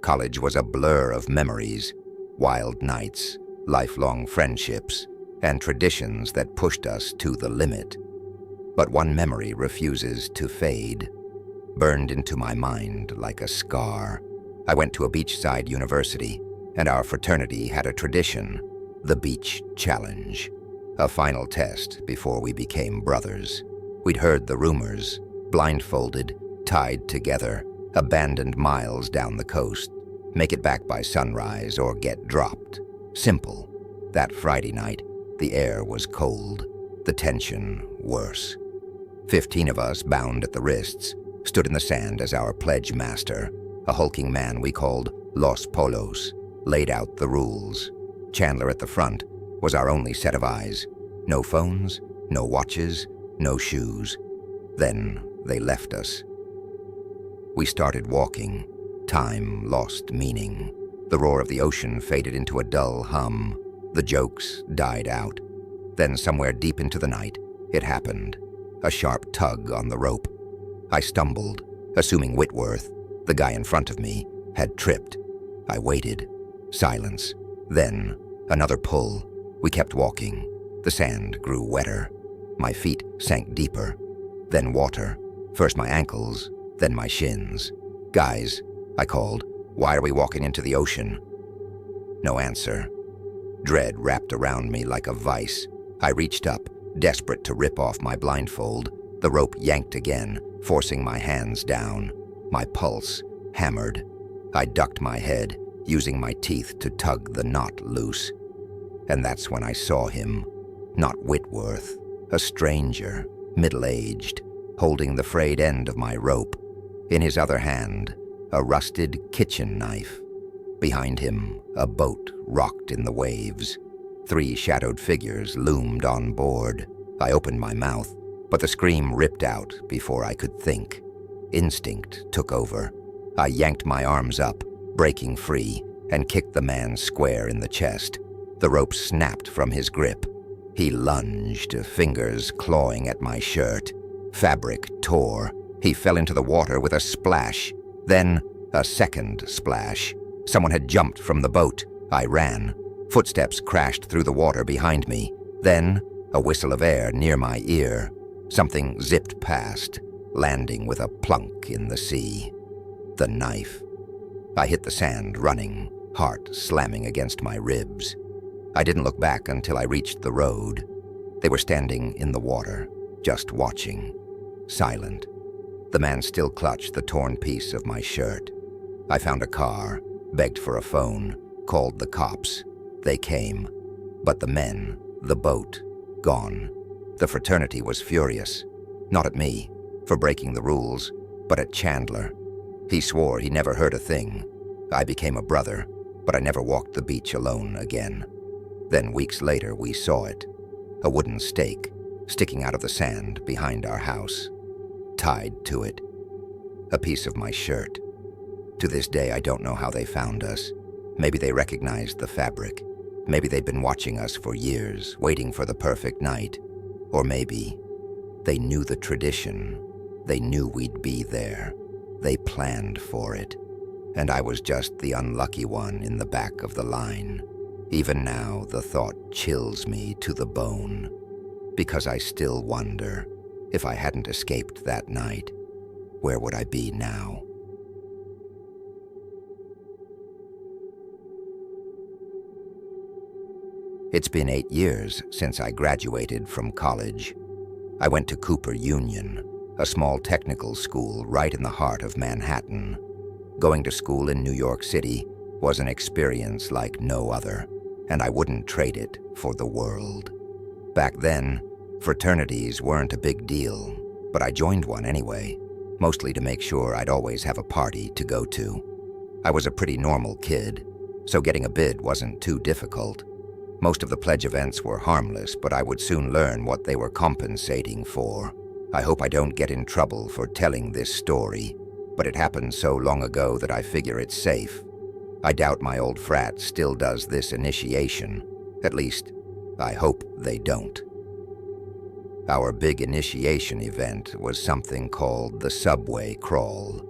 College was a blur of memories, wild nights, lifelong friendships, and traditions that pushed us to the limit. But one memory refuses to fade, burned into my mind like a scar. I went to a beachside university, and our fraternity had a tradition, the Beach Challenge, a final test before we became brothers. We'd heard the rumors, blindfolded, tied together, abandoned miles down the coast, make it back by sunrise or get dropped. Simple. That Friday night, the air was cold, the tension worse. 15 of us, bound at the wrists, stood in the sand as our pledge master, a hulking man we called Los Polos, laid out the rules. Chandler at the front was our only set of eyes. No phones, no watches, no shoes. Then they left us. We started walking. Time lost meaning. The roar of the ocean faded into a dull hum. The jokes died out. Then somewhere deep into the night, it happened. A sharp tug on the rope. I stumbled, assuming Whitworth, the guy in front of me, had tripped. I waited. Silence. Then another pull. We kept walking. The sand grew wetter. My feet sank deeper. Then water. First my ankles, then my shins. "Guys," I called, "why are we walking into the ocean?" No answer. Dread wrapped around me like a vice. I reached up, desperate to rip off my blindfold. The rope yanked again, forcing my hands down. My pulse hammered. I ducked my head, using my teeth to tug the knot loose. And that's when I saw him. Not Whitworth, a stranger, middle-aged, holding the frayed end of my rope. In his other hand, a rusted kitchen knife. Behind him, a boat rocked in the waves. 3 shadowed figures loomed on board. I opened my mouth, but the scream ripped out before I could think. Instinct took over. I yanked my arms up, breaking free, and kicked the man square in the chest. The rope snapped from his grip. He lunged, fingers clawing at my shirt. Fabric tore. He fell into the water with a splash. Then, a second splash. Someone had jumped from the boat. I ran. Footsteps crashed through the water behind me. Then, a whistle of air near my ear. Something zipped past, landing with a plunk in the sea. The knife. I hit the sand running, heart slamming against my ribs. I didn't look back until I reached the road. They were standing in the water, just watching, silent. The man still clutched the torn piece of my shirt. I found a car, begged for a phone, called the cops. They came. But the men, the boat, gone. The fraternity was furious. Not at me, for breaking the rules, but at Chandler. He swore he never heard a thing. I became a brother, but I never walked the beach alone again. Then weeks later we saw it. A wooden stake, sticking out of the sand behind our house. Tied to it. A piece of my shirt. To this day I don't know how they found us. Maybe they recognized the fabric. Maybe they'd been watching us for years, waiting for the perfect night. Or maybe they knew the tradition. They knew we'd be there. They planned for it. And I was just the unlucky one in the back of the line. Even now, the thought chills me to the bone. Because I still wonder, if I hadn't escaped that night, where would I be now? It's been 8 years since I graduated from college. I went to Cooper Union, a small technical school right in the heart of Manhattan. Going to school in New York City was an experience like no other, and I wouldn't trade it for the world. Back then, fraternities weren't a big deal, but I joined one anyway, mostly to make sure I'd always have a party to go to. I was a pretty normal kid, so getting a bid wasn't too difficult. Most of the pledge events were harmless, but I would soon learn what they were compensating for. I hope I don't get in trouble for telling this story, but it happened so long ago that I figure it's safe. I doubt my old frat still does this initiation. At least, I hope they don't. Our big initiation event was something called the subway crawl.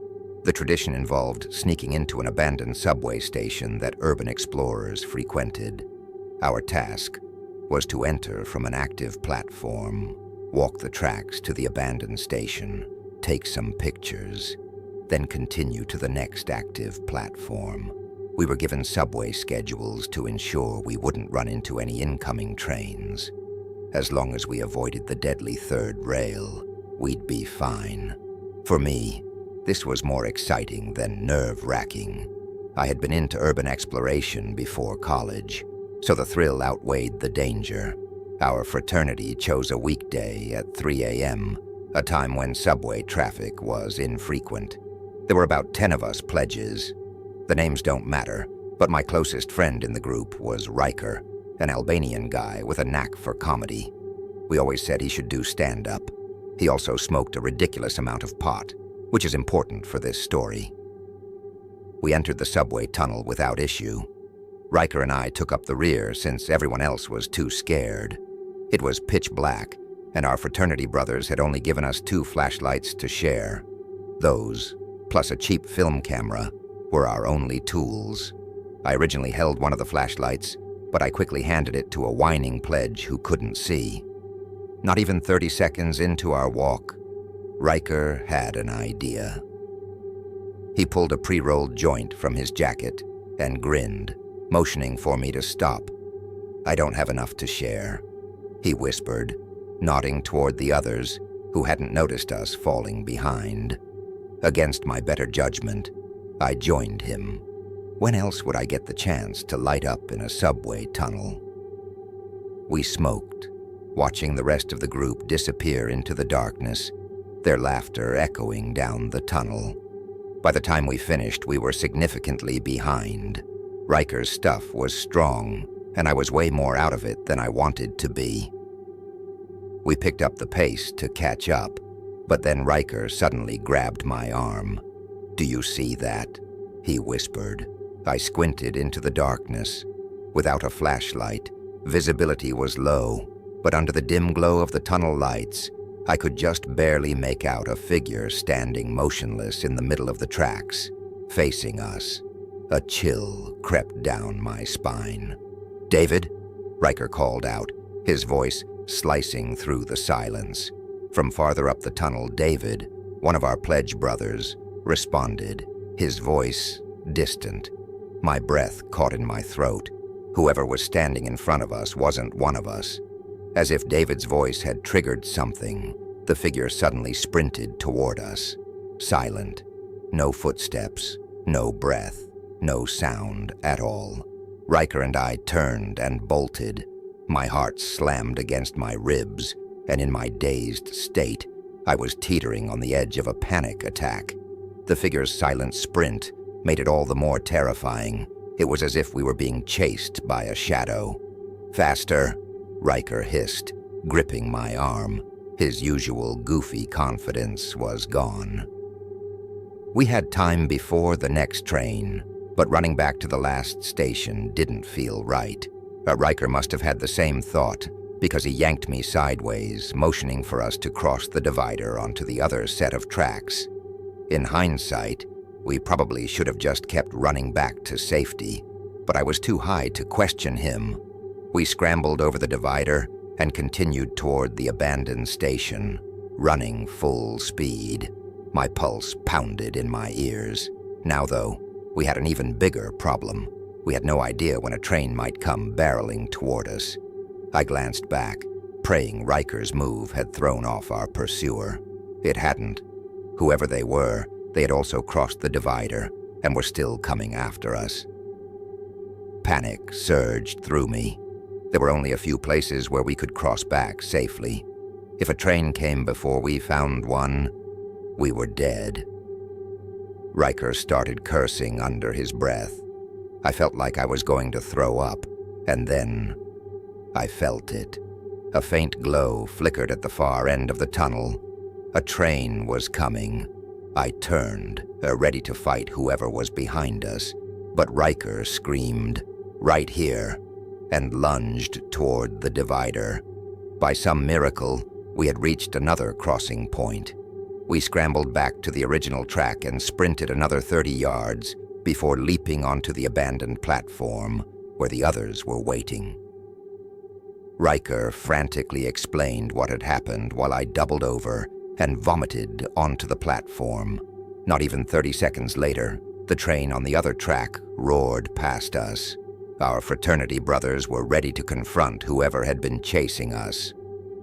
The tradition involved sneaking into an abandoned subway station that urban explorers frequented. Our task was to enter from an active platform, walk the tracks to the abandoned station, take some pictures, then continue to the next active platform. We were given subway schedules to ensure we wouldn't run into any incoming trains. As long as we avoided the deadly third rail, we'd be fine. For me, this was more exciting than nerve-wracking. I had been into urban exploration before college, so the thrill outweighed the danger. Our fraternity chose a weekday at 3 a.m., a time when subway traffic was infrequent. There were about 10 of us pledges. The names don't matter, but my closest friend in the group was Riker, an Albanian guy with a knack for comedy. We always said he should do stand-up. He also smoked a ridiculous amount of pot, which is important for this story. We entered the subway tunnel without issue. Riker and I took up the rear since everyone else was too scared. It was pitch black, and our fraternity brothers had only given us 2 flashlights to share. Those, plus a cheap film camera, were our only tools. I originally held one of the flashlights, but I quickly handed it to a whining pledge who couldn't see. Not even 30 seconds into our walk, Riker had an idea. He pulled a pre-rolled joint from his jacket and grinned, motioning for me to stop. "I don't have enough to share," he whispered, nodding toward the others who hadn't noticed us falling behind. Against my better judgment, I joined him. When else would I get the chance to light up in a subway tunnel? We smoked, watching the rest of the group disappear into the darkness, their laughter echoing down the tunnel. By the time we finished, we were significantly behind. Riker's stuff was strong, and I was way more out of it than I wanted to be. We picked up the pace to catch up, but then Riker suddenly grabbed my arm. "Do you see that?" he whispered. I squinted into the darkness. Without a flashlight, visibility was low, but under the dim glow of the tunnel lights, I could just barely make out a figure standing motionless in the middle of the tracks, facing us. A chill crept down my spine. "David?" Riker called out, his voice slicing through the silence. From farther up the tunnel, David, one of our pledge brothers, responded, his voice distant. My breath caught in my throat. Whoever was standing in front of us wasn't one of us. As if David's voice had triggered something, the figure suddenly sprinted toward us. Silent. No footsteps, no breath, no sound at all. Riker and I turned and bolted. My heart slammed against my ribs, and in my dazed state, I was teetering on the edge of a panic attack. The figure's silent sprint made it all the more terrifying. It was as if we were being chased by a shadow. "Faster," Riker hissed, gripping my arm. His usual goofy confidence was gone. We had time before the next train, but running back to the last station didn't feel right. Riker must have had the same thought, because he yanked me sideways, motioning for us to cross the divider onto the other set of tracks. In hindsight, we probably should have just kept running back to safety, but I was too high to question him. We scrambled over the divider and continued toward the abandoned station, running full speed. My pulse pounded in my ears. Now, though, we had an even bigger problem. We had no idea when a train might come barreling toward us. I glanced back, praying Riker's move had thrown off our pursuer. It hadn't. Whoever they were, they had also crossed the divider and were still coming after us. Panic surged through me. There were only a few places where we could cross back safely. If a train came before we found one, we were dead. Riker started cursing under his breath. I felt like I was going to throw up, and then I felt it. A faint glow flickered at the far end of the tunnel. A train was coming. I turned, ready to fight whoever was behind us, but Riker screamed, "Right here," and lunged toward the divider. By some miracle, we had reached another crossing point. We scrambled back to the original track and sprinted another 30 yards before leaping onto the abandoned platform where the others were waiting. Riker frantically explained what had happened while I doubled over and vomited onto the platform. Not even 30 seconds later, the train on the other track roared past us. Our fraternity brothers were ready to confront whoever had been chasing us.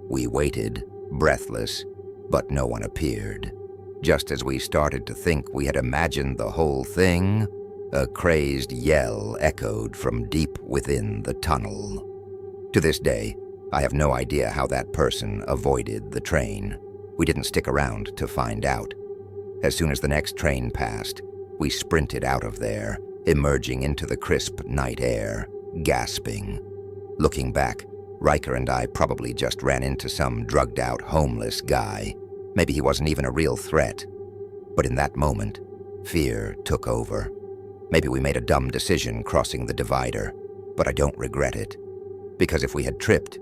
We waited, breathless, but no one appeared. Just as we started to think we had imagined the whole thing, a crazed yell echoed from deep within the tunnel. To this day, I have no idea how that person avoided the train. We didn't stick around to find out. As soon as the next train passed, we sprinted out of there, emerging into the crisp night air, gasping. Looking back, Riker and I probably just ran into some drugged-out homeless guy. Maybe he wasn't even a real threat. But in that moment, fear took over. Maybe we made a dumb decision crossing the divider, but I don't regret it. Because if we had tripped,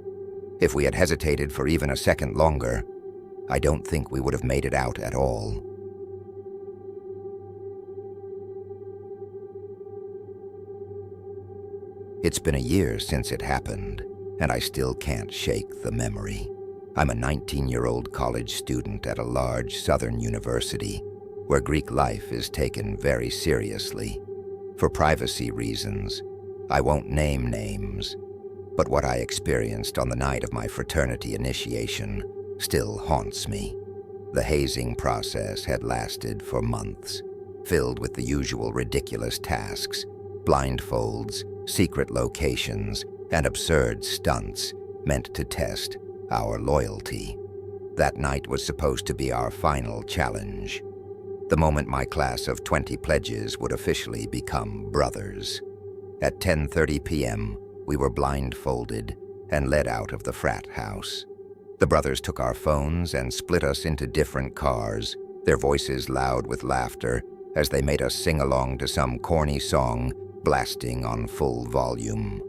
if we had hesitated for even a second longer, I don't think we would have made it out at all. It's been a year since it happened, and I still can't shake the memory. I'm a 19-year-old college student at a large southern university where Greek life is taken very seriously. For privacy reasons, I won't name names, but what I experienced on the night of my fraternity initiation still haunts me. The hazing process had lasted for months, filled with the usual ridiculous tasks, blindfolds, secret locations, and absurd stunts meant to test our loyalty. That night was supposed to be our final challenge, the moment my class of 20 pledges would officially become brothers. At 10:30 p.m., we were blindfolded and led out of the frat house. The brothers took our phones and split us into different cars, their voices loud with laughter as they made us sing along to some corny song blasting on full volume.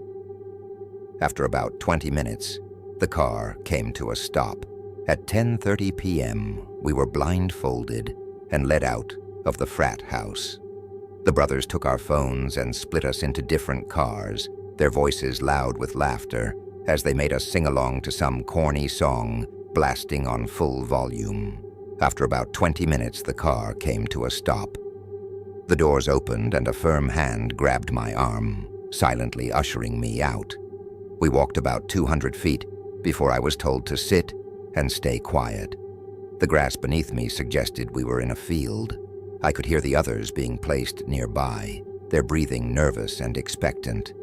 After about 20 minutes, the car came to a stop. At 10:30 p.m., we were blindfolded and led out of the frat house. The brothers took our phones and split us into different cars, their voices loud with laughter as they made us sing along to some corny song blasting on full volume. After about 20 minutes, the car came to a stop. The doors opened and a firm hand grabbed my arm, silently ushering me out. We walked about 200 feet before I was told to sit and stay quiet. The grass beneath me suggested we were in a field. I could hear the others being placed nearby, their breathing nervous and expectant.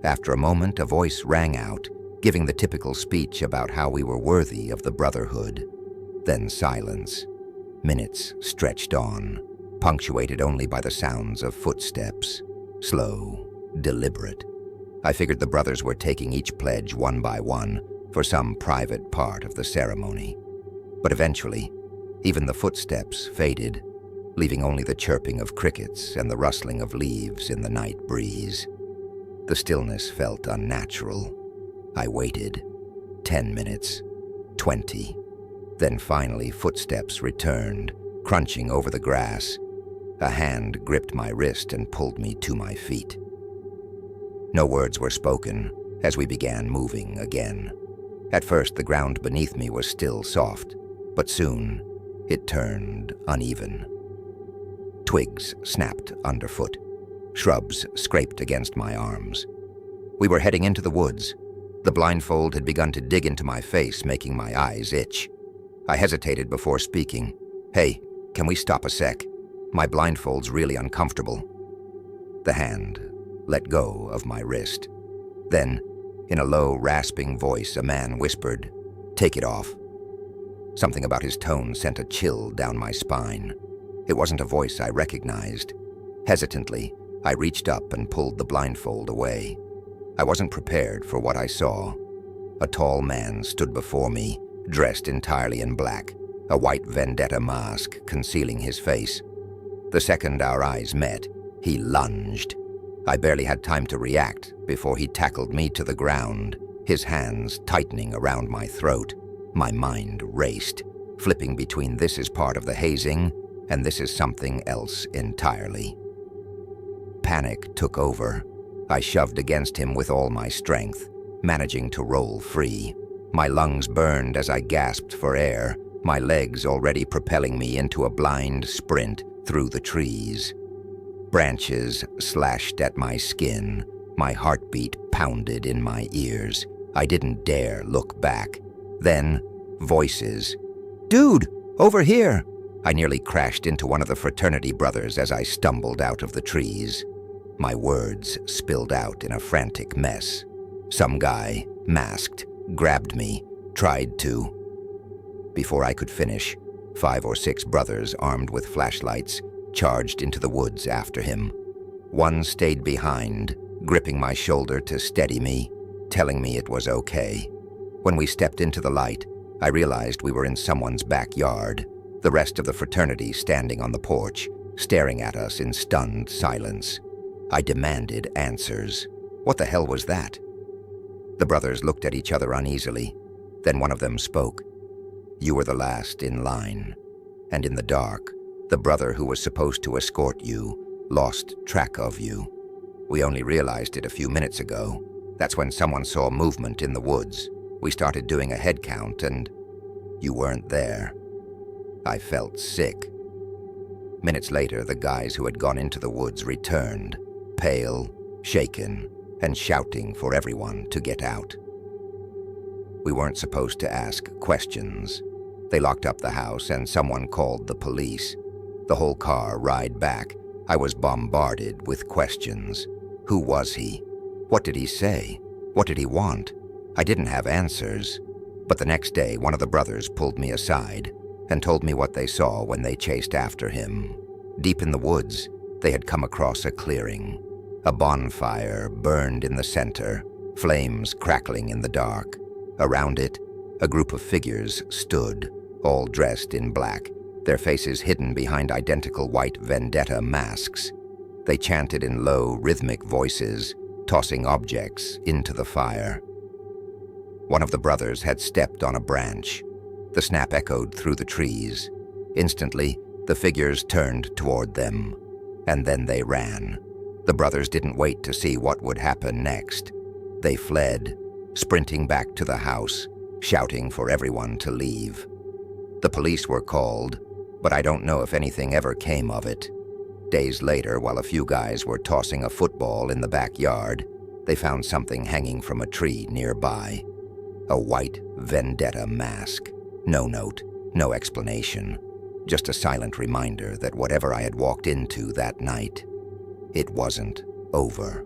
After a moment, a voice rang out, giving the typical speech about how we were worthy of the brotherhood. Then silence. Minutes stretched on, punctuated only by the sounds of footsteps, slow, deliberate. I figured the brothers were taking each pledge one by one for some private part of the ceremony. But eventually, even the footsteps faded, leaving only the chirping of crickets and the rustling of leaves in the night breeze. The stillness felt unnatural. I waited. 10 minutes, 20. Then finally footsteps returned, crunching over the grass. A hand gripped my wrist and pulled me to my feet. No words were spoken as we began moving again. At first, the ground beneath me was still soft, but soon it turned uneven. Twigs snapped underfoot. Shrubs scraped against my arms. We were heading into the woods. The blindfold had begun to dig into my face, making my eyes itch. I hesitated before speaking. "Hey, can we stop a sec? My blindfold's really uncomfortable." The hand let go of my wrist. Then, in a low, rasping voice, a man whispered, "Take it off." Something about his tone sent a chill down my spine. It wasn't a voice I recognized. Hesitantly, I reached up and pulled the blindfold away. I wasn't prepared for what I saw. A tall man stood before me, dressed entirely in black, a white vendetta mask concealing his face. The second our eyes met, he lunged. I barely had time to react before he tackled me to the ground, his hands tightening around my throat. My mind raced. flipping between this is part of the hazing and this is something else entirely. Panic took over. I shoved against him with all my strength, managing to roll free. My lungs burned as I gasped for air, my legs already propelling me into a blind sprint through the trees. Branches slashed at my skin. My heartbeat pounded in my ears. I didn't dare look back. Then, voices. "Dude, over here!" I nearly crashed into one of the fraternity brothers as I stumbled out of the trees. My words spilled out in a frantic mess. Some guy, masked, grabbed me, tried to. Before I could finish, 5 or 6 brothers armed with flashlights charged into the woods after him. One stayed behind, gripping my shoulder to steady me, telling me it was okay. When we stepped into the light, I realized we were in someone's backyard, the rest of the fraternity standing on the porch, staring at us in stunned silence. I demanded answers. What the hell was that? The brothers looked at each other uneasily. Then one of them spoke. "You were the last in line. And in the dark, the brother who was supposed to escort you lost track of you. We only realized it a few minutes ago. That's when someone saw movement in the woods. We started doing a head count and you weren't there." I felt sick. Minutes later, the guys who had gone into the woods returned, pale, shaken, and shouting for everyone to get out. We weren't supposed to ask questions. They locked up the house and someone called the police. The whole car ride back, I was bombarded with questions. Who was he? What did he say? What did he want? I didn't have answers. But the next day, one of the brothers pulled me aside and told me what they saw when they chased after him. Deep in the woods, they had come across a clearing. A bonfire burned in the center, flames crackling in the dark. Around it, a group of figures stood, all dressed in black, their faces hidden behind identical white vendetta masks. They chanted in low, rhythmic voices, tossing objects into the fire. One of the brothers had stepped on a branch. The snap echoed through the trees. Instantly, the figures turned toward them, and then they ran. The brothers didn't wait to see what would happen next. They fled, sprinting back to the house, shouting for everyone to leave. The police were called, but I don't know if anything ever came of it. Days later, while a few guys were tossing a football in the backyard, they found something hanging from a tree nearby. A white vendetta mask. No note, no explanation. Just a silent reminder that whatever I had walked into that night, it wasn't over.